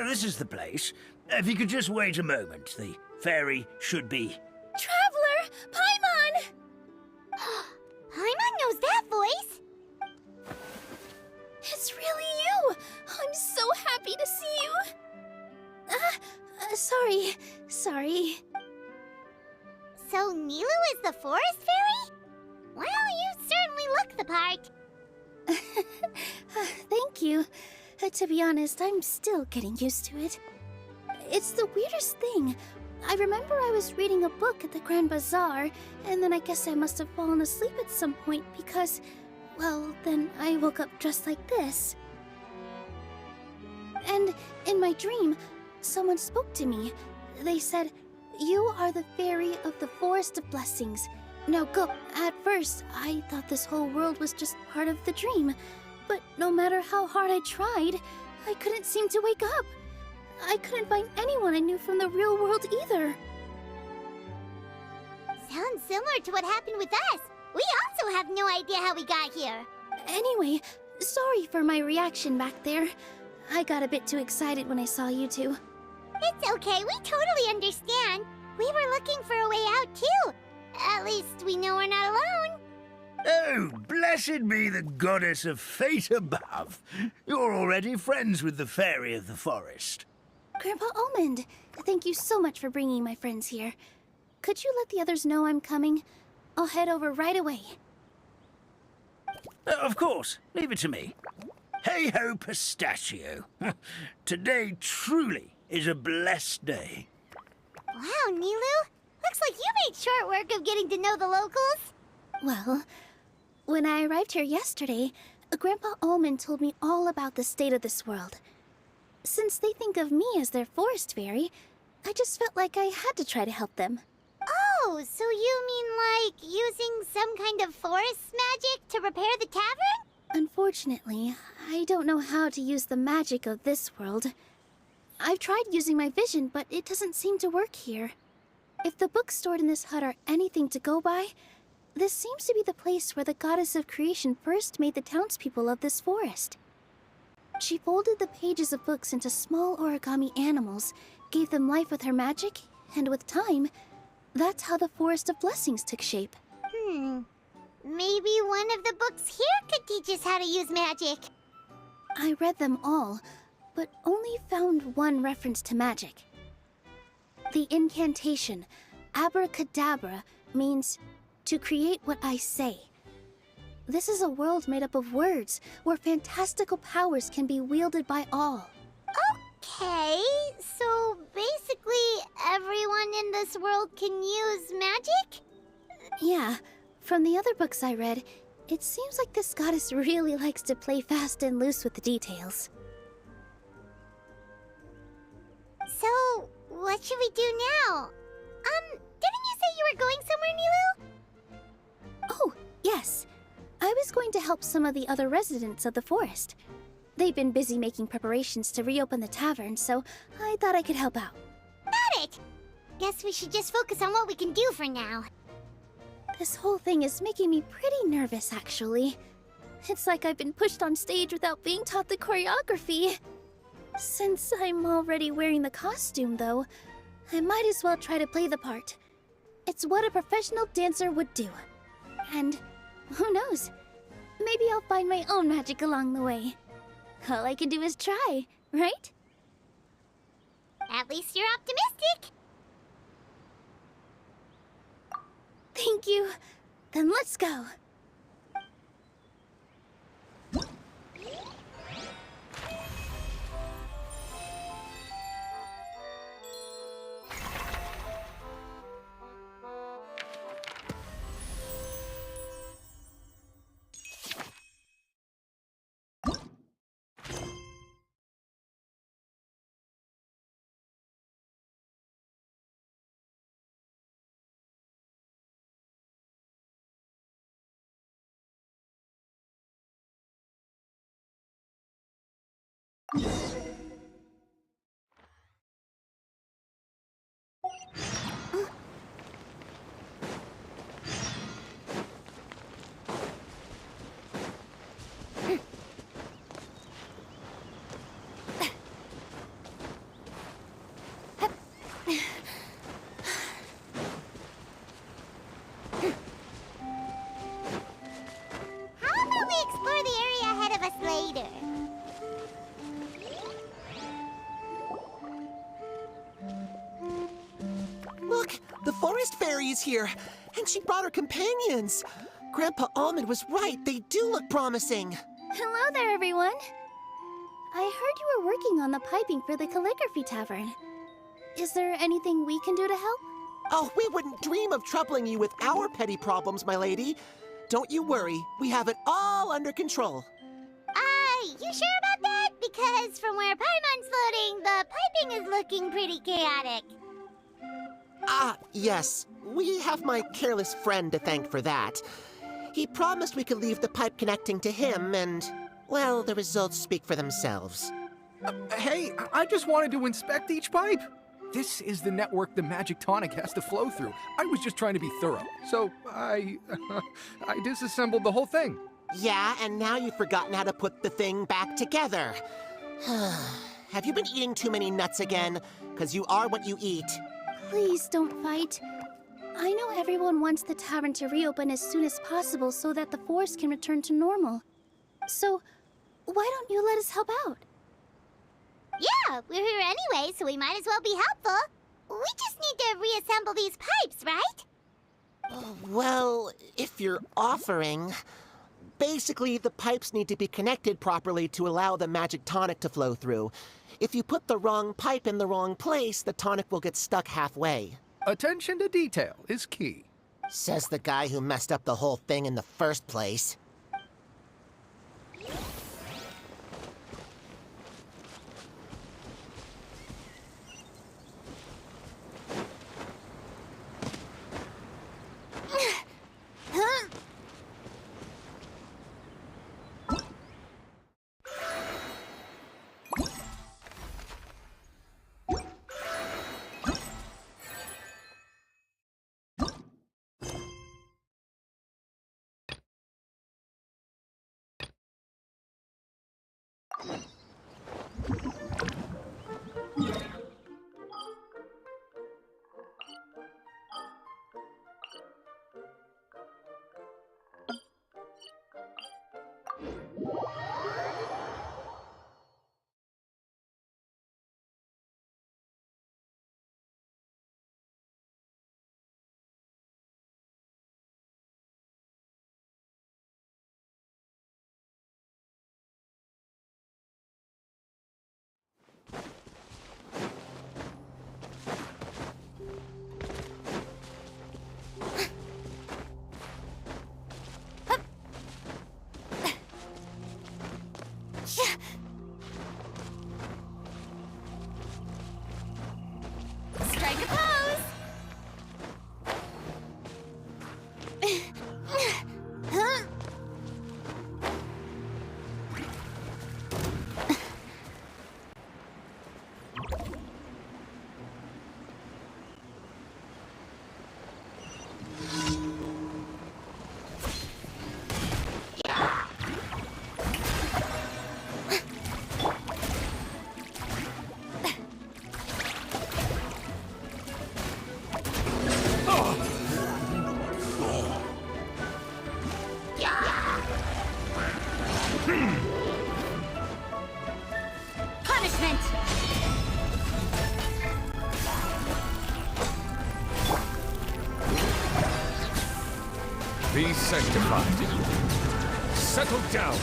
This is the place. If you could just wait a moment, the fairy should be... Traveler! Paimon! Paimon knows that voice! It's really you! I'm so happy to see you! Sorry. So Nilou is the forest fairy? Well, you certainly look the part. Thank you. To be honest, I'm still getting used to it. It's the weirdest thing. I remember I was reading a book at the Grand Bazaar, and then I guess I must have fallen asleep at some point because, well, then I woke up just like this. And in my dream, someone spoke to me. They said, "You are the fairy of the Forest of Blessings. Now go." At first, I thought this whole world was just part of the dream. But no matter how hard I tried, I couldn't seem to wake up. I couldn't find anyone I knew from the real world either. Sounds similar to what happened with us. We also have no idea how we got here. Anyway, sorry for my reaction back there. I got a bit too excited when I saw you two. It's okay, we totally understand. We were looking for a way out too. At least we know we're not alone. Oh, blessed be the goddess of fate above. You're already friends with the fairy of the forest. Grandpa Almond, thank you so much for bringing my friends here. Could you let the others know I'm coming? I'll head over right away. Of course, leave it to me. Hey-ho, pistachio. Today truly is a blessed day. Wow, Nilou. Looks like you made short work of getting to know the locals. Well, when I arrived here yesterday, Grandpa Almond told me all about the state of this world. Since they think of me as their forest fairy, I just felt like I had to try to help them. Oh, so you mean like using some kind of forest magic to repair the tavern? Unfortunately, I don't know how to use the magic of this world. I've tried using my vision, but it doesn't seem to work here. If the books stored in this hut are anything to go by, this seems to be the place where the goddess of creation first made the townspeople of this forest. She folded the pages of books into small origami animals, gave them life with her magic, and with time, that's how the Forest of Blessings took shape. Maybe one of the books here could teach us how to use magic. I read them all, but only found one reference to magic. The incantation, abracadabra, means to create what I say. This is a world made up of words, where fantastical powers can be wielded by all. Okay, so basically everyone in this world can use magic? Yeah, from the other books I read, it seems like this goddess really likes to play fast and loose with the details. So, what should we do now? Didn't you say you were going somewhere, Nilou? Oh, yes. I was going to help some of the other residents of the forest. They've been busy making preparations to reopen the tavern, so I thought I could help out. Got it! Guess we should just focus on what we can do for now. This whole thing is making me pretty nervous, actually. It's like I've been pushed on stage without being taught the choreography. Since I'm already wearing the costume, though, I might as well try to play the part. It's what a professional dancer would do. And who knows? Maybe I'll find my own magic along the way. All I can do is try, right? At least you're optimistic. Thank you. Then let's go. forest fairy is here, and she brought her companions. Grandpa Almond was right. They do look promising. Hello there, everyone. I heard you were working on the piping for the calligraphy tavern. Is there anything we can do to help? Oh, we wouldn't dream of troubling you with our petty problems, my lady. Don't you worry. We have it all under control. You sure about that? Because from where Paimon's floating, the piping is looking pretty chaotic. Ah, yes. We have my careless friend to thank for that. He promised we could leave the pipe connecting to him, and, well, the results speak for themselves. Hey, I just wanted to inspect each pipe. This is the network the magic tonic has to flow through. I was just trying to be thorough, so I disassembled the whole thing. Yeah, and now you've forgotten how to put the thing back together. Have you been eating too many nuts again? 'Cause you are what you eat. Please don't fight. I know everyone wants the tavern to reopen as soon as possible so that the forest can return to normal. So, why don't you let us help out? Yeah, we're here anyway, so we might as well be helpful. We just need to reassemble these pipes, right? Well, if you're offering... Basically, the pipes need to be connected properly to allow the magic tonic to flow through. If you put the wrong pipe in the wrong place, the tonic will get stuck halfway. Attention to detail is key. Says the guy who messed up the whole thing in the first place. Strike a pose! Punishment! Be sanctified. Settle down.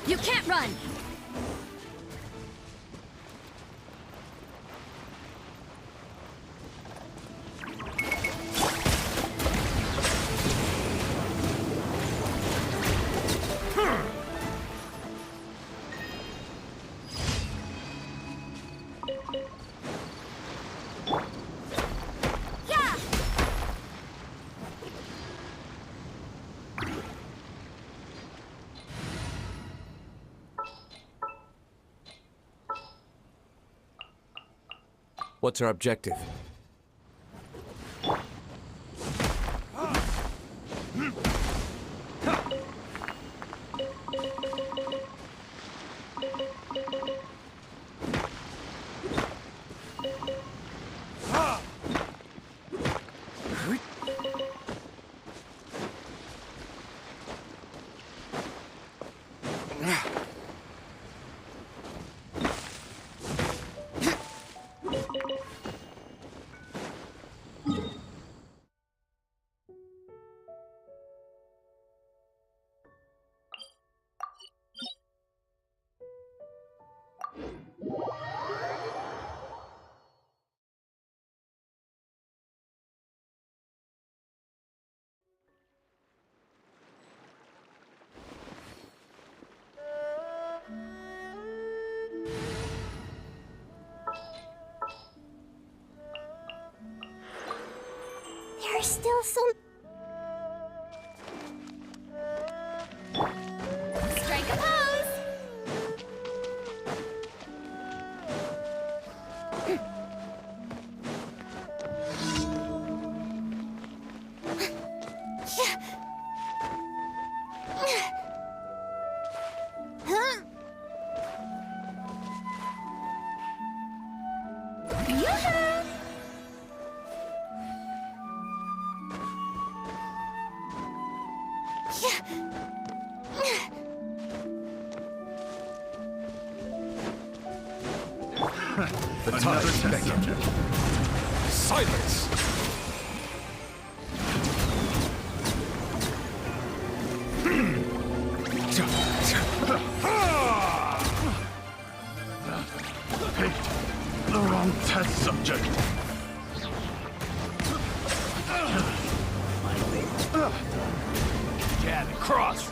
You can't run! What's our objective? There's still some... Strike a pose! The time is beckoning. Silence! The wrong test subject. Jab and cross.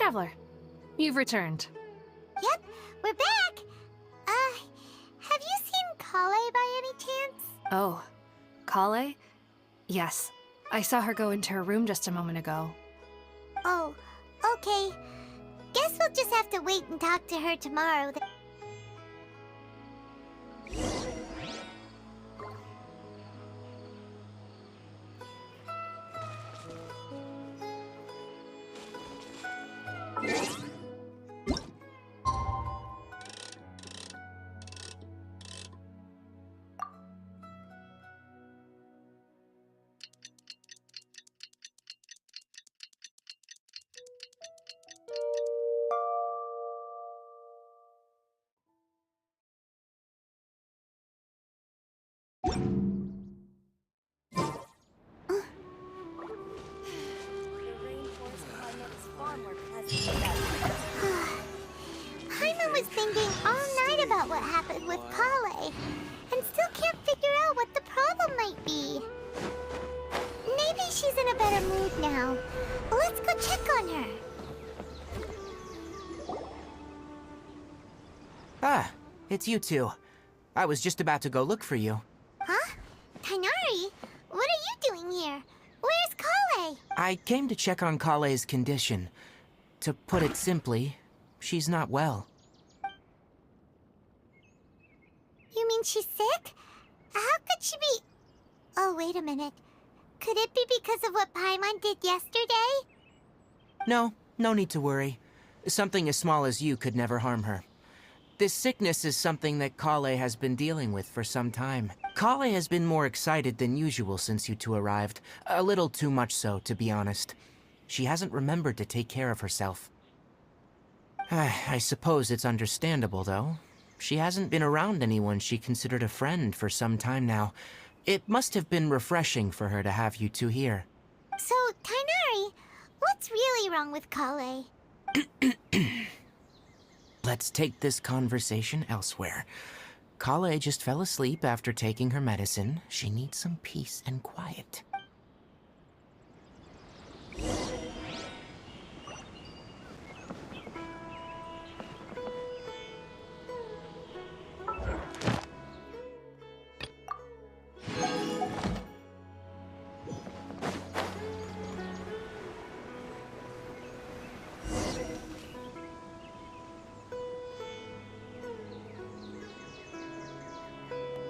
Traveler, you've returned. Yep, we're back. Have you seen Kale by any chance? Oh, Kale? Yes. I saw her go into her room just a moment ago. Oh, okay. Guess we'll just have to wait and talk to her tomorrow. Paimon was thinking all night about what happened with Kale, and still can't figure out what the problem might be. Maybe she's in a better mood now. Let's go check on her. Ah, it's you two. I was just about to go look for you. Huh? Tainari? What are you doing here? Where's Kale? I came to check on Kale's condition. To put it simply, she's not well. You mean she's sick? How could she be... Oh, wait a minute. Could it be because of what Paimon did yesterday? No need to worry. Something as small as you could never harm her. This sickness is something that Kale has been dealing with for some time. Kale has been more excited than usual since you two arrived. A little too much so, to be honest. She hasn't remembered to take care of herself. I suppose it's understandable, though. She hasn't been around anyone she considered a friend for some time now. It must have been refreshing for her to have you two here. So, Tainari, what's really wrong with Kale? Let's take this conversation elsewhere. Kale just fell asleep after taking her medicine. She needs some peace and quiet.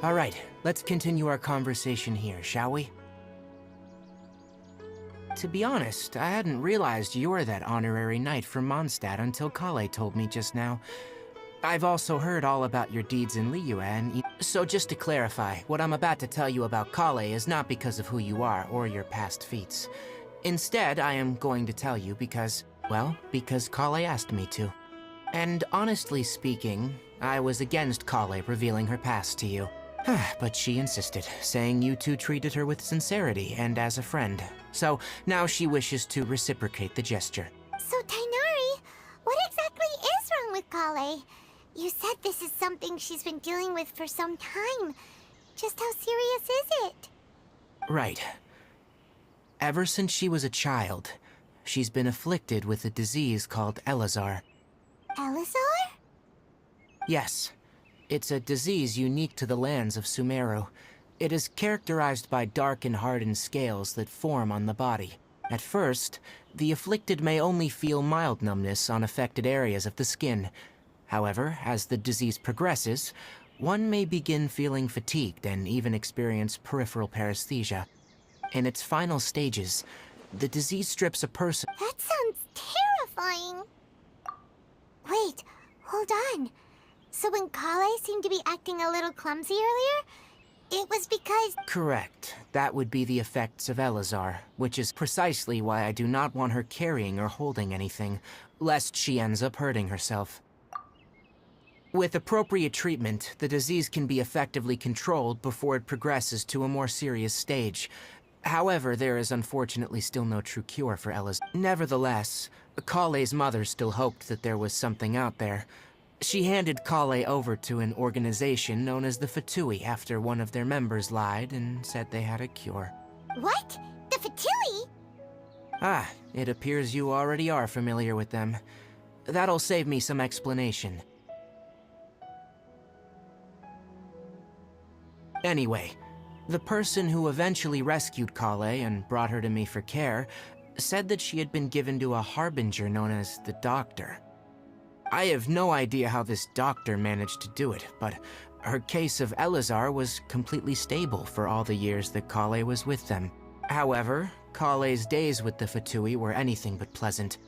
All right, let's continue our conversation here, shall we? To be honest, I hadn't realized you're that honorary knight from Mondstadt until Kale told me just now. I've also heard all about your deeds in Liyue, and so just to clarify, what I'm about to tell you about Kale is not because of who you are or your past feats. Instead, I am going to tell you because, well, because Kale asked me to. And honestly speaking, I was against Kale revealing her past to you. But she insisted, saying you two treated her with sincerity and as a friend. So now she wishes to reciprocate the gesture. So, Tainari, what exactly is wrong with Kale? You said this is something she's been dealing with for some time. Just how serious is it? Right. Ever since she was a child, she's been afflicted with a disease called Elazar. Elazar? Yes. It's a disease unique to the lands of Sumeru. It is characterized by dark and hardened scales that form on the body. At first, the afflicted may only feel mild numbness on affected areas of the skin. However, as the disease progresses, one may begin feeling fatigued and even experience peripheral paresthesia. In its final stages, the disease strips a person... That sounds terrifying. Wait, hold on. So when Kale seemed to be acting a little clumsy earlier, it was because... Correct. That would be the effects of Elazar, which is precisely why I do not want her carrying or holding anything, lest she ends up hurting herself. With appropriate treatment, the disease can be effectively controlled before it progresses to a more serious stage. However, there is unfortunately still no true cure for Elazar. Nevertheless, Kale's mother still hoped that there was something out there. She handed Kale over to an organization known as the Fatui after one of their members lied and said they had a cure. What? The Fatui? Ah, it appears you already are familiar with them. That'll save me some explanation. Anyway, the person who eventually rescued Kale and brought her to me for care said that she had been given to a harbinger known as the Doctor. I have no idea how this doctor managed to do it, but her case of Elazar was completely stable for all the years that Kale was with them. However, Kale's days with the Fatui were anything but pleasant.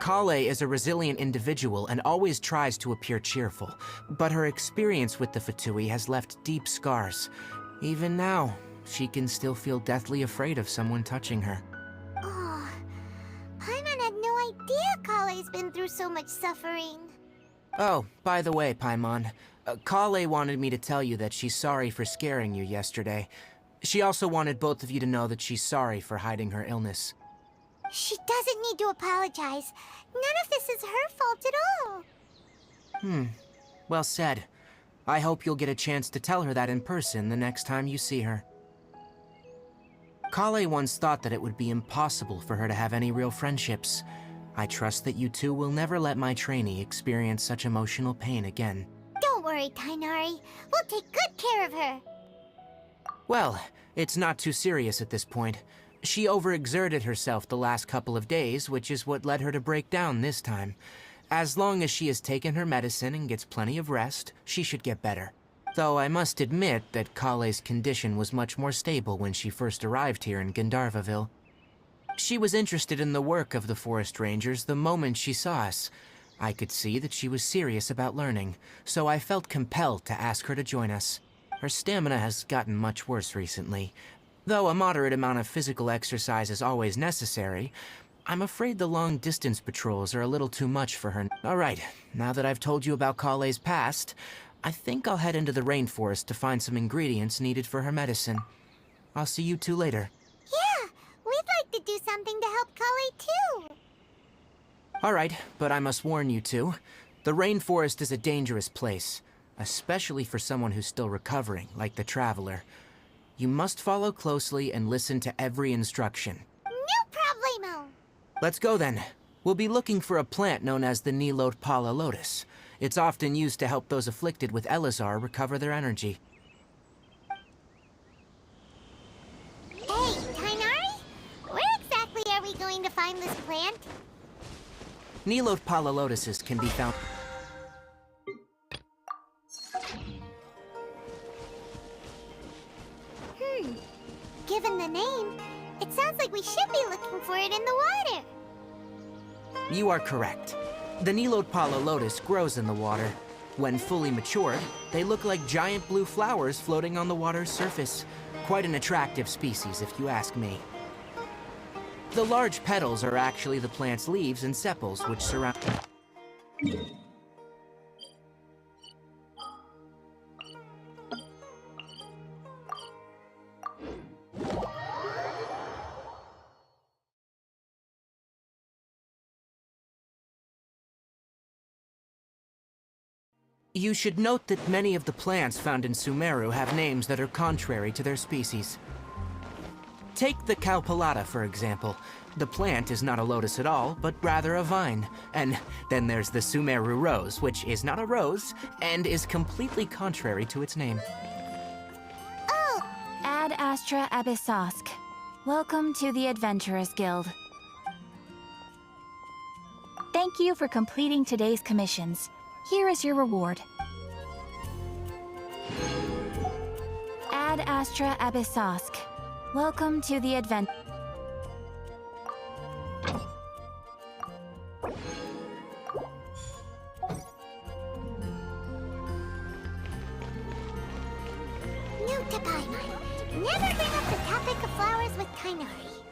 Kale is a resilient individual and always tries to appear cheerful, but her experience with the Fatui has left deep scars. Even now, she can still feel deathly afraid of someone touching her. Oh, Paimon had no idea Kale's been through so much suffering. Oh, by the way, Paimon, Kale wanted me to tell you that she's sorry for scaring you yesterday. She also wanted both of you to know that she's sorry for hiding her illness. She doesn't need to apologize. None of this is her fault at all. Well said. I hope you'll get a chance to tell her that in person the next time you see her. Kale once thought that it would be impossible for her to have any real friendships. I trust that you two will never let my trainee experience such emotional pain again. Don't worry, Tainari. We'll take good care of her. Well, it's not too serious at this point. She overexerted herself the last couple of days, which is what led her to break down this time. As long as she has taken her medicine and gets plenty of rest, she should get better. Though I must admit that Kale's condition was much more stable when she first arrived here in Gandharvaville. She was interested in the work of the forest rangers the moment she saw us. I could see that she was serious about learning, so I felt compelled to ask her to join us. Her stamina has gotten much worse recently. Though a moderate amount of physical exercise is always necessary, I'm afraid the long-distance patrols are a little too much for her. Alright, now that I've told you about Kale's past, I think I'll head into the rainforest to find some ingredients needed for her medicine. I'll see you two later. Yeah, we'd like to do something to help Kale too. Alright, but I must warn you two. The rainforest is a dangerous place, especially for someone who's still recovering, like the Traveler. You must follow closely and listen to every instruction. No problemo. Let's go then. We'll be looking for a plant known as the Nilotpala lotus. It's often used to help those afflicted with Elazar recover their energy. Hey, Tainari? Where exactly are we going to find this plant? Nilotpala lotuses can be found... Given the name, it sounds like we should be looking for it in the water. You are correct. The Nilotpala lotus grows in the water. When fully matured, they look like giant blue flowers floating on the water's surface. Quite an attractive species, if you ask me. The large petals are actually the plant's leaves and sepals, which surround... You should note that many of the plants found in Sumeru have names that are contrary to their species. Take the Cowpelata, for example. The plant is not a lotus at all, but rather a vine. And then there's the Sumeru rose, which is not a rose, and is completely contrary to its name. Oh, Ad Astra Abyssosk. Welcome to the Adventurers Guild. Thank you for completing today's commissions. Here is your reward. Ad Astra Abyssosk. Welcome to the advent. Note to Paimon. Never bring up the topic of flowers with Tainari.